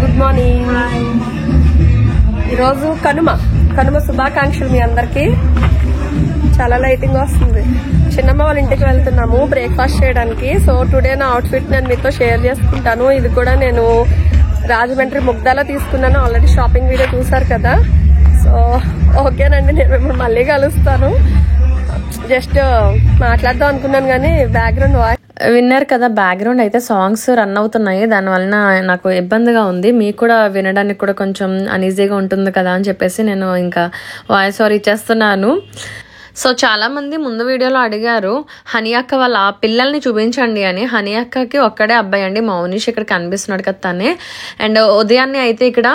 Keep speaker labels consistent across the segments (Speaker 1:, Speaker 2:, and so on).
Speaker 1: Good morning. ఈరోజు కనుమ శుభాకాంక్షలు మీ అందరికి. చాలా లైటింగ్ వస్తుంది. చిన్నమ్మ వాళ్ళ ఇంటికి వెళ్తున్నాము బ్రేక్ఫాస్ట్ చేయడానికి. సో టుడే నా అవుట్ఫిట్ నేను మీతో షేర్ చేసుకుంటాను. ఇది కూడా నేను రాజమండ్రి ముగ్ధాలో తీసుకున్నాను. ఆల్రెడీ షాపింగ్ వీడియో చూసారు కదా. సో ఓకేనండి, నేను మిమ్మల్ని మళ్ళీ కలుస్తాను. జస్ట్ మాట్లాడదాం అనుకున్నాను కానీ బ్యాక్గ్రౌండ్ వాయిస్
Speaker 2: విన్నారు కదా. బ్యాక్గ్రౌండ్ అయితే సాంగ్స్ రన్ అవుతున్నాయి. దానివలన నాకు ఇబ్బందిగా ఉంది. మీకు కూడా వినడానికి కూడా కొంచెం అనీజీగా ఉంటుంది కదా అని చెప్పేసి నేను ఇంకా వాయిస్ ఓవర్ ఇచ్చేస్తున్నాను. సో చాలా మంది ముందు వీడియోలో అడిగారు హనీ అక్క వాళ్ళ పిల్లల్ని చూపించండి అని. హనీ అక్కకి ఒక్కడే అబ్బాయి అండి, మౌనిష్ ఇక్కడ కనిపిస్తున్నాడు కదా తనే. అండ్ ఉదయాన్నే అయితే ఇక్కడ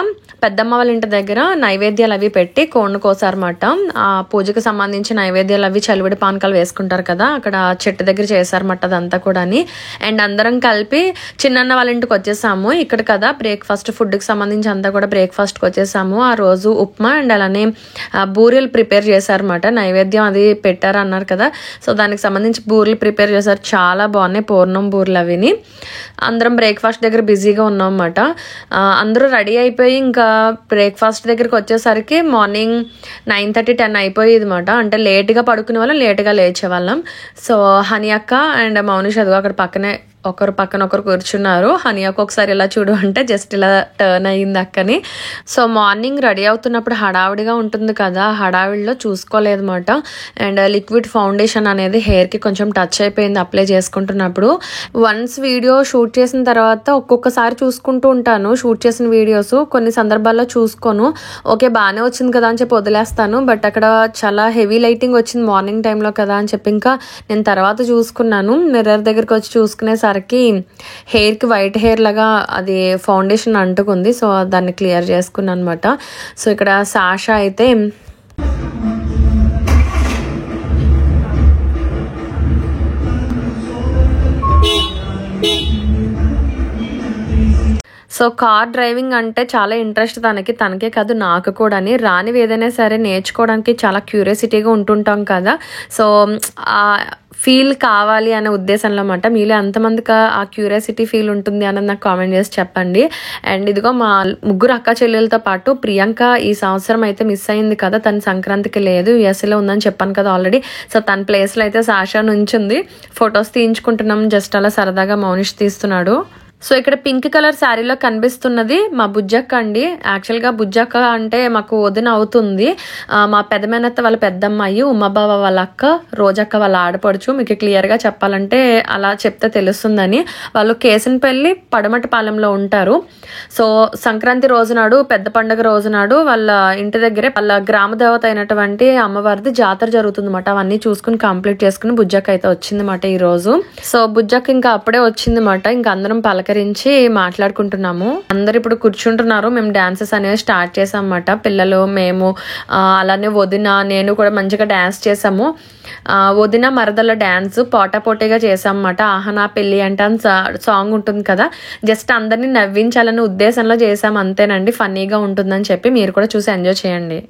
Speaker 2: పెద్దమ్మ వాళ్ళ ఇంటి దగ్గర నైవేద్యాలు అవి పెట్టి కోడిని కోసారన్నమాట. ఆ పూజకు సంబంధించి నైవేద్యాలు అవి చలివిడి పానకాలు వేసుకుంటారు కదా, అక్కడ చెట్టు దగ్గర చేశారన్నమాట అదంతా కూడా. అండ్ అందరం కలిపి చిన్నన్న వాళ్ళ ఇంటికి వచ్చేసాము. ఇక్కడ కదా బ్రేక్ఫాస్ట్ ఫుడ్కి సంబంధించి అంతా కూడా బ్రేక్ఫాస్ట్కి వచ్చేసాము. ఆ రోజు ఉప్మా అండ్ అలానే బూరెలు ప్రిపేర్ చేశారన్నమాట. నైవేద్యం అది పెట్టారు అన్నారు కదా, సో దానికి సంబంధించి బూరెలు ప్రిపేర్ చేశారు. చాలా బాగున్నాయి పూర్ణం బూరెలు అవిని. అందరం బ్రేక్ఫాస్ట్ దగ్గర బిజీగా ఉన్నాం అన్నమాట. అందరూ రెడీ అయిపోయి ఇంకా బ్రేక్ఫాస్ట్ దగ్గరికి వచ్చేసరికి మార్నింగ్ 9:30, 10 అయిపోయేది అనమాట. అంటే లేట్గా పడుకునే వాళ్ళం, లేట్గా లేచేవాళ్ళం. సో హనీ అక్క అండ్ మౌనిష్ అదిగో అక్కడ పక్కనే ఒకరు పక్కన ఒకరు కూర్చున్నారు. హనీ అక్క ఒకసారి ఇలా చూడు అంటే జస్ట్ ఇలా టర్న్ అయ్యింది అక్కని. సో మార్నింగ్ రెడీ అవుతున్నప్పుడు హడావిడిగా ఉంటుంది కదా, హడావిడిలో చూసుకోలేదన్నమాట. అండ్ లిక్విడ్ ఫౌండేషన్ అనేది హెయిర్కి కొంచెం టచ్ అయిపోయింది అప్లై చేసుకుంటున్నప్పుడు. వన్స్ వీడియో షూట్ చేసిన తర్వాత ఒక్కొక్కసారి చూసుకుంటూ ఉంటాను షూట్ చేసిన వీడియోస్. కొన్ని సందర్భాల్లో చూసుకోను, ఓకే బాగానే వచ్చింది కదా అని చెప్పి వదిలేస్తాను. బట్ అక్కడ చాలా హెవీ లైటింగ్ వచ్చింది మార్నింగ్ టైంలో కదా అని చెప్పి ఇంకా నేను తర్వాత చూసుకున్నాను. మిర్రర్ దగ్గరికి వచ్చి చూసుకునేసరికి హెయిర్కి వైట్ హెయిర్ లాగా అది ఫౌండేషన్ అంటుకుంది. సో దాన్ని క్లియర్ చేసుకున్నాను అనమాట. సో ఇక్కడ సాషా అయితే సో కార్ డ్రైవింగ్ అంటే చాలా ఇంట్రెస్ట్ తనకే కాదు నాకు కూడా. రానివి ఏదైనా సరే నేర్చుకోవడానికి చాలా క్యూరియాసిటీగా ఉంటుంటాం కదా. సో ఫీల్ కావాలి అనే ఉద్దేశంలో అన్నమాట. మీలో ఎంతమందికి ఆ క్యూరియాసిటీ ఫీల్ ఉంటుంది అన్నది నాకు కామెంట్ చేసి చెప్పండి. అండ్ ఇదిగో మా ముగ్గురు అక్క చెల్లెలతో పాటు ప్రియాంక ఈ సంవత్సరం అయితే మిస్ అయింది కదా, తన సంక్రాంతికి లేదు, యుఎస్ఏలో ఉందని చెప్పాను కదా ఆల్రెడీ. సో తన ప్లేస్లో అయితే సాషా నుంచింది. ఫొటోస్ తీయించుకుంటున్నాం, జస్ట్ అలా సరదాగా మౌనిష్ తీస్తున్నాడు. సో ఇక్కడ పింక్ కలర్ శారీలో కనిపిస్తున్నది మా బుజ్జక్క అండి. యాక్చువల్గా బుజ్జక్క అంటే మాకు వదిన అవుతుంది. మా పెద్దమేనత్త వాళ్ళ పెద్దమ్మాయి, ఉమాబావ వాళ్ళ అక్క, రోజక్క వాళ్ళ ఆడపడుచు. మీకు క్లియర్గా చెప్పాలంటే అలా చెప్తే తెలుస్తుందని. వాళ్ళు కేసనపల్లి పడమటిపాలెంలో ఉంటారు. సో సంక్రాంతి రోజు నాడు, పెద్ద పండుగ రోజు నాడు వాళ్ళ ఇంటి దగ్గరే వాళ్ళ గ్రామ దేవత అయినటువంటి అమ్మవారిది జాతర జరుగుతుంది అన్నమాట. అవన్నీ చూసుకుని కంప్లీట్ చేసుకుని బుజ్జక్క అయితే వచ్చిందన్నమాట ఈ రోజు. సో బుజ్జక్క ఇంకా అప్పుడే వచ్చిందన్నమాట. ఇంకా అందరం పలకరించి మాట్లాడుకుంటున్నాము. అందరు ఇప్పుడు కూర్చుంటున్నారు. మేము డాన్సెస్ అనేవి స్టార్ట్ చేసాం అన్నమాట. పిల్లలు, మేము, అలానే వదిన, నేను కూడా మంచిగా డాన్స్ చేసాము. వదిన మరదల డాన్స్ పోటాపోటీగా చేసాం అన్నమాట. ఆహనా పెళ్లి అంటే సాంగ్ ఉంటుంది కదా, జస్ట్ అందరినీ నవ్వించాలనే ఉద్దేశంలో చేసాం అంతేనండి. ఫన్నీగా ఉంటుందని చెప్పి మీరు కూడా చూసి ఎంజాయ్ చేయండి.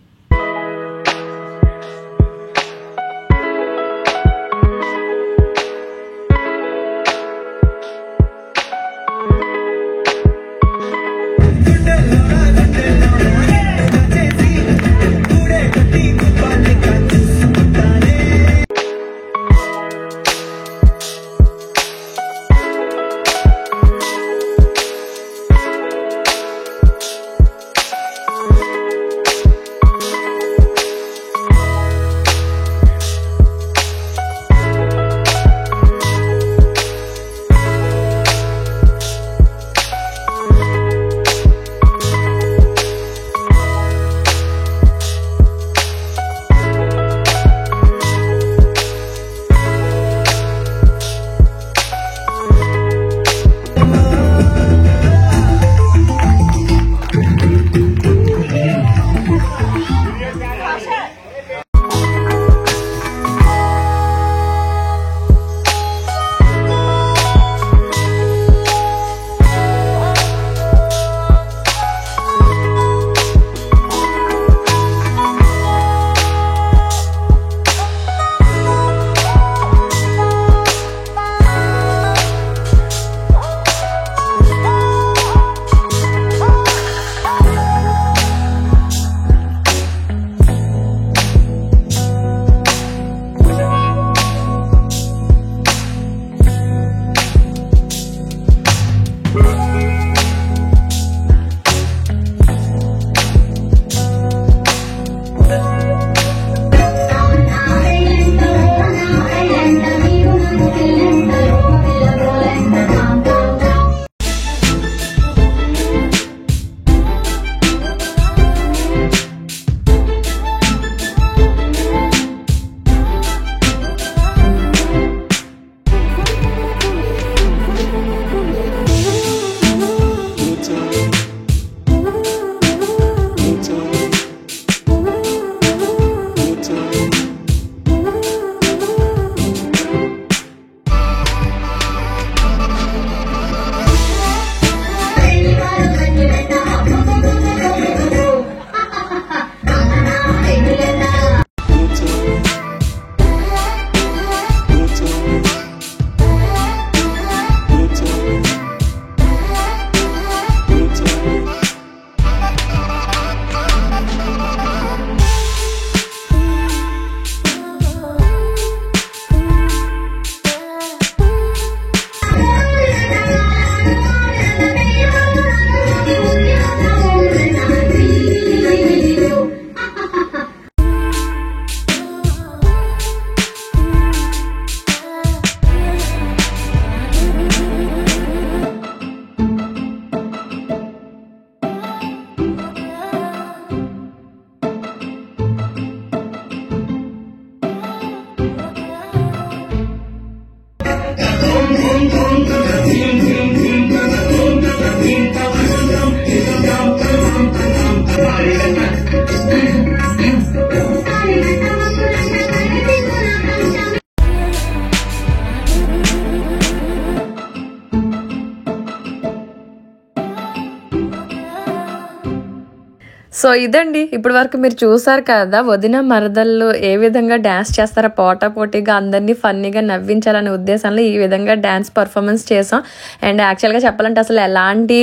Speaker 2: సో ఇదండి ఇప్పటి వరకు మీరు చూసారు కదా వదిన మరదళ్ళు ఏ విధంగా డ్యాన్స్ చేస్తారో పోటాపోటీగా అందరినీ ఫన్నీగా నవ్వించాలనే ఉద్దేశంలో ఈ విధంగా డ్యాన్స్ పర్ఫార్మెన్స్ చేసాం. అండ్ యాక్చువల్గా చెప్పాలంటే అసలు ఎలాంటి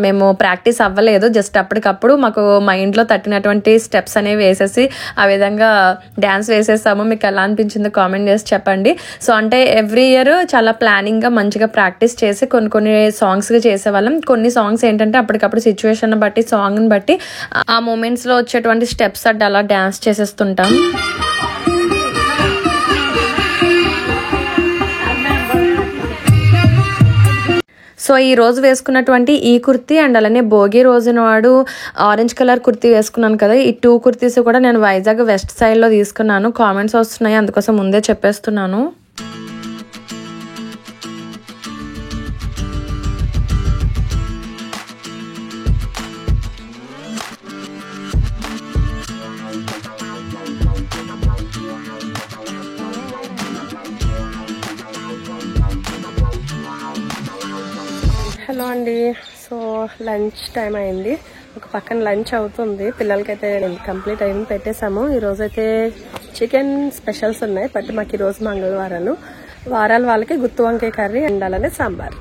Speaker 2: మేము ప్రాక్టీస్ అవ్వలేదు, జస్ట్ అప్పటికప్పుడు మాకు మైండ్లో తట్టినటువంటి స్టెప్స్ అనేవి వేసేసి ఆ విధంగా డ్యాన్స్ వేసేసాము. మీకు ఎలా అనిపించిందో కామెంట్ చేసి చెప్పండి. సో అంటే ఎవ్రీ ఇయర్ చాలా ప్లానింగ్గా మంచిగా ప్రాక్టీస్ చేసి కొన్ని సాంగ్స్గా చేసేవాళ్ళం. కొన్ని సాంగ్స్ ఏంటంటే అప్పటికప్పుడు సిచ్యువేషన్ బట్టి సాంగ్ని బట్టి ఆ మూమెంట్స్ లో వచ్చేటువంటి స్టెప్స్ అడ్డు అలా డాన్స్ చేసేస్తుంటాం. సో ఈ రోజు వేసుకున్నటువంటి ఈ కుర్తీ అండ్ అలానే భోగి రోజున వాడు ఆరెంజ్ కలర్ కుర్తీ వేసుకున్నాను కదా, ఈ 2 కుర్తీస్ కూడా నేను వైజాగ్ వెస్ట్ సైడ్ లో తీసుకున్నాను. కామెంట్స్ వస్తున్నాయి, అందుకోసం ముందే చెప్పేస్తున్నాను.
Speaker 1: హలో అండి. సో లంచ్ టైం అయింది, ఒక పక్కన లంచ్ అవుతుంది. పిల్లలకైతే కంప్లీట్ అయింది, పెట్టేసాము. ఈరోజు అయితే చికెన్ స్పెషల్స్ ఉన్నాయి, బట్ మాకు ఈరోజు మంగళవారాలు. వారాల వాళ్ళకి గుత్తి వంకాయ కర్రీ అండ్ అలానే సాంబార్.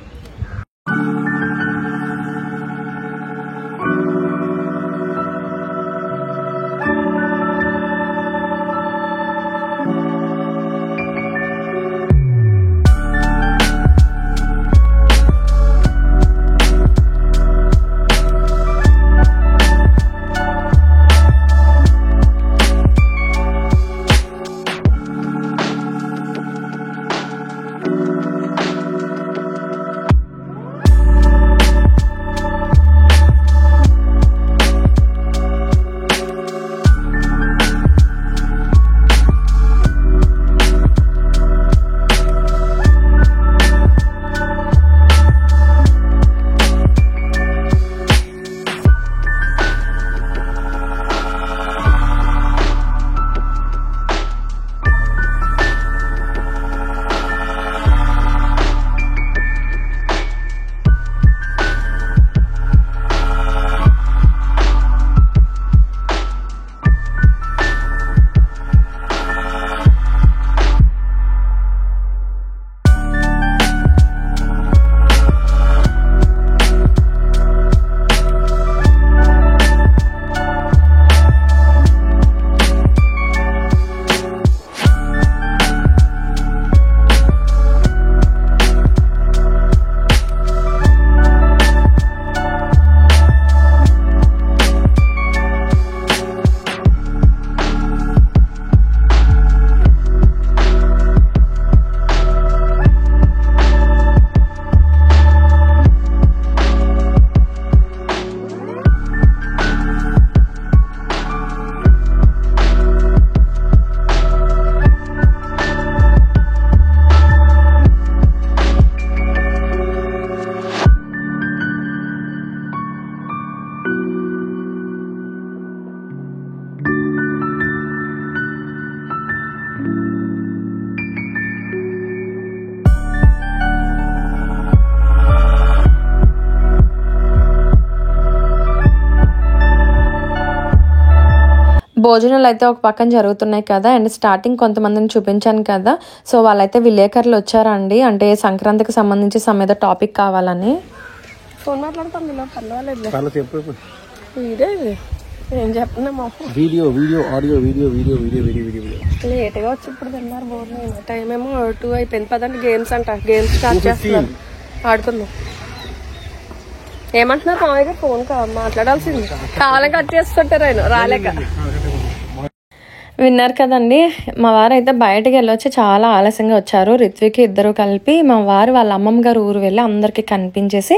Speaker 2: భోజనాలు అయితే ఒక పక్కన జరుగుతున్నాయి కదా. అండ్ స్టార్టింగ్ కొంతమందిని చూపించాను కదా, సో వాళ్ళైతే విలేకరులు వచ్చారండి, అంటే సంక్రాంతికి సంబంధించి సమ్ ఏదో టాపిక్ కావాలని.
Speaker 1: ఫోన్ మాట్లాడతాం ఇలా పర్వాలేదు. ఏం చెప్తున్నాము,
Speaker 3: వీడియో ఆడియో వీడియో
Speaker 1: లేట్గా వచ్చి ఇప్పుడు తిన్నారు. బోర్డు టైం ఏమో 2 అయిపోయింది. పదండి గేమ్స్ అంట, గేమ్స్ స్టార్ట్ చేస్తున్నారు, ఆడుకుందాం. ఏమంటున్నారు మామయ్య గారు? ఫోన్ మాట్లాడాల్సింది, కాలం కట్ చేస్తుంటారు ఆయన రాలేక.
Speaker 2: విన్నారు కదండి, మా వారు అయితే బయటకు వెళ్ళొచ్చి చాలా ఆలస్యంగా వచ్చారు. రిత్విక్ ఇద్దరు కలిపి మా వారు వాళ్ళ అమ్మమ్మ గారు ఊరు వెళ్ళి అందరికీ కనిపించేసి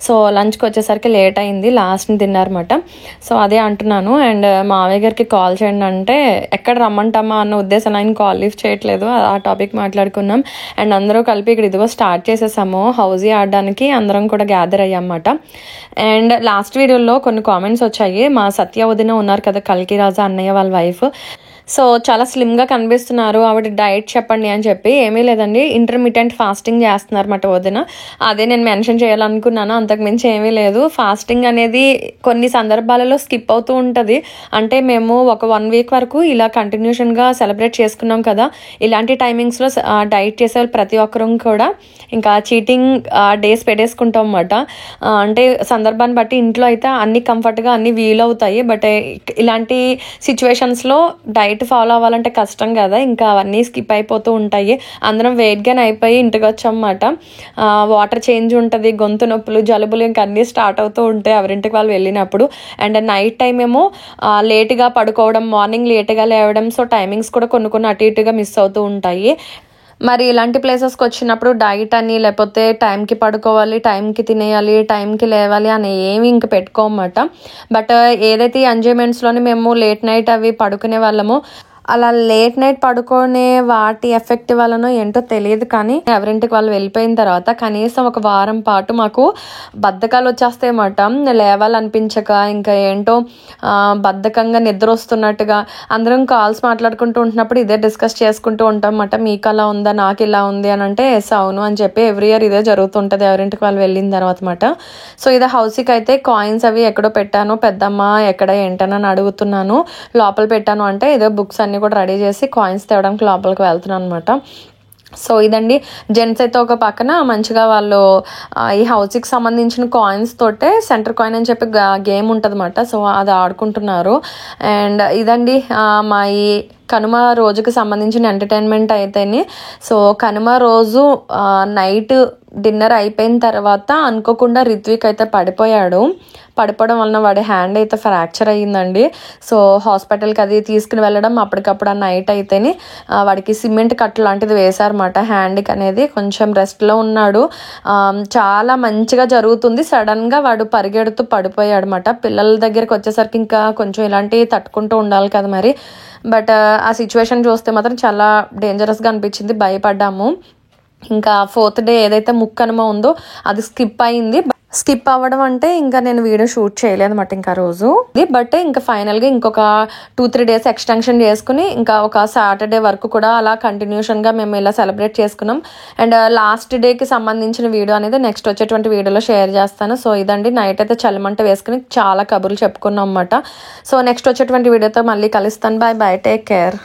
Speaker 2: సో లంచ్కి వచ్చేసరికి లేట్ అయింది, లాస్ట్ని తిన్నారన్నమాట. సో అదే అంటున్నాను. అండ్ మావయ్య గారికి కాల్ చేయండి అంటే ఎక్కడ రమ్మంటామా అన్న ఉద్దేశం, ఆయన కాల్ లిఫ్ట్ చేయట్లేదు. ఆ టాపిక్ మాట్లాడుకున్నాం. అండ్ అందరూ కలిపి ఇక్కడ ఇదిగో స్టార్ట్ చేసేసాము హౌజీ ఆడడానికి, అందరం కూడా గ్యాదర్ అయ్యామన్నమాట. అండ్ లాస్ట్ వీడియోలో కొన్ని కామెంట్స్ వచ్చాయి. మా సత్య వదిన ఉన్నారు కదా, కల్కి రాజా అన్నయ్య వాళ్ళ వైఫ్. సో చాలా స్లిమ్గా కనిపిస్తున్నారు, ఆవిడ డైట్ చెప్పండి అని చెప్పి. ఏమీ లేదండి, ఇంటర్మీడియట్ ఫాస్టింగ్ చేస్తున్నారు మాట వదిన. అదే నేను మెన్షన్ చేయాలనుకున్నాను, అంతకుమించి ఏమీ లేదు. ఫాస్టింగ్ అనేది కొన్ని సందర్భాలలో స్కిప్ అవుతూ ఉంటుంది. అంటే మేము ఒక 1 వీక్ వరకు ఇలా కంటిన్యూషన్గా సెలబ్రేట్ చేసుకున్నాం కదా, ఇలాంటి టైమింగ్స్లో డైట్ చేసే ప్రతి ఒక్కరూ కూడా ఇంకా చీటింగ్ డేస్ పెట్టేసుకుంటాం అన్నమాట. అంటే సందర్భాన్ని బట్టి ఇంట్లో అయితే అన్ని కంఫర్ట్గా అన్ని వీలవుతాయి, బట్ ఇలాంటి సిచ్యువేషన్స్లో డైట్ ఫాలో అవ్వాలంటే కష్టం కదా, ఇంకా అవన్నీ స్కిప్ అయిపోతూ ఉంటాయి. అందరం వెయిట్ గెయిన్ అయిపోయి ఇంటికి వచ్చామన్నమాట. వాటర్ చేంజ్ ఉంటుంది, గొంతు నొప్పులు, జలుబులు ఇంకా అన్నీ స్టార్ట్ అవుతూ ఉంటాయి ఎవరింటికి వాళ్ళు వెళ్ళినప్పుడు. అండ్ నైట్ టైం ఏమో లేట్గా పడుకోవడం, మార్నింగ్ లేట్గా లేవడం, సో టైమింగ్స్ కూడా కొన్ని అటు ఇటుగా మిస్ అవుతూ ఉంటాయి. మరి ఇలాంటి ప్లేసెస్కి వచ్చినప్పుడు డైట్ అని లేకపోతే టైంకి పడుకోవాలి, టైంకి తినేయాలి, టైంకి లేవాలి అని ఏమి ఇంక పెట్టుకోమన్నమాట. బట్ ఏదైతే ఎంజాయ్మెంట్స్లోని మేము లేట్ నైట్ అవి పడుకునే వాళ్ళము, అలా లేట్ నైట్ పడుకునే వాటి ఎఫెక్ట్ వలనో ఏంటో తెలియదు, కానీ ఎవరింటికి వాళ్ళు వెళ్ళిపోయిన తర్వాత కనీసం ఒక వారం పాటు మాకు బద్ధకాలు వచ్చేస్తాయన్నమాట. లేవాలనిపించక ఇంకా ఏంటో బద్ధకంగా నిద్ర వస్తున్నట్టుగా అందరం కాల్స్ మాట్లాడుకుంటూ ఉంటున్నప్పుడు ఇదే డిస్కస్ చేసుకుంటూ ఉంటాం అన్నమాట. మీకు అలా ఉందా, నాకు ఇలా ఉంది అని అంటే ఎస్ అవును అని చెప్పి ఎవ్రీ ఇయర్ ఇదే జరుగుతుంటుంది ఎవరింటికి వాళ్ళు వెళ్ళిన తర్వాత అన్నమాట. సో ఇదే హౌస్కి అయితే కాయిన్స్ అవి ఎక్కడో పెట్టాను, పెద్దమ్మ ఎక్కడ ఏంటని అడుగుతున్నాను, లోపల పెట్టాను అంటే ఏదో బుక్స్ అన్ని కూడా రెడీ చేసి కాయిన్స్ తేవడానికి లోపలికి వెళ్తున్నాను అనమాట. సో ఇదండి, జెంట్స్ అయితే ఒక పక్కన మంచిగా వాళ్ళు ఈ హౌస్కి సంబంధించిన కాయిన్స్ తోటే సెంటర్ కాయిన్ అని చెప్పి గేమ్ ఉంటుంది అన్నమాట. సో అది ఆడుకుంటున్నారు. అండ్ ఇదండి మా ఈ కనుమ రోజుకి సంబంధించిన ఎంటర్టైన్మెంట్ అయితేనే. సో కనుమ రోజు నైట్ డిన్నర్ అయిపోయిన తర్వాత అనుకోకుండా రిత్విక్ అయితే పడిపోవడం వలన వాడి హ్యాండ్ అయితే ఫ్రాక్చర్ అయ్యిందండి. సో హాస్పిటల్కి అది తీసుకుని వెళ్ళడం, అప్పటికప్పుడు ఆ నైట్ అయితేనే వాడికి సిమెంట్ కట్టు లాంటిది వేశారన్నమాట హ్యాండ్కి అనేది. కొంచెం రెస్ట్లో ఉన్నాడు, చాలా మంచిగా జరుగుతుంది. సడన్గా వాడు పరిగెడుతూ పడిపోయాడు అన్నమాట. పిల్లల దగ్గరికి వచ్చేసరికి ఇంకా కొంచెం ఇలాంటివి తట్టుకుంటూ ఉండాలి కదా మరి. బట్ ఆ సిచ్యువేషన్ చూస్తే మాత్రం చాలా డేంజరస్గా అనిపించింది, భయపడ్డాము. ఇంకా 4th డే ఏదైతే ముక్కనుమ ఉందో అది స్కిప్ అయింది. స్కిప్ అవ్వడం అంటే ఇంకా నేను వీడియో షూట్ చేయలేదు అనమాట ఇంకా రోజు. బట్ ఇంకా ఫైనల్గా ఇంకొక 2-3 డేస్ ఎక్స్టెన్షన్ చేసుకుని ఇంకా ఒక సాటర్డే వరకు కూడా అలా కంటిన్యూషన్గా మేము ఇలా సెలబ్రేట్ చేసుకున్నాం. అండ్ లాస్ట్ డేకి సంబంధించిన వీడియో అనేది నెక్స్ట్ వచ్చేటువంటి వీడియోలో షేర్ చేస్తాను. సో ఇదండి, నైట్ అయితే చలిమంట వేసుకుని చాలా కబుర్లు చెప్పుకున్నాం అన్నమాట. సో నెక్స్ట్ వచ్చేటువంటి వీడియోతో మళ్ళీ కలుస్తాను. Bye bye, take care.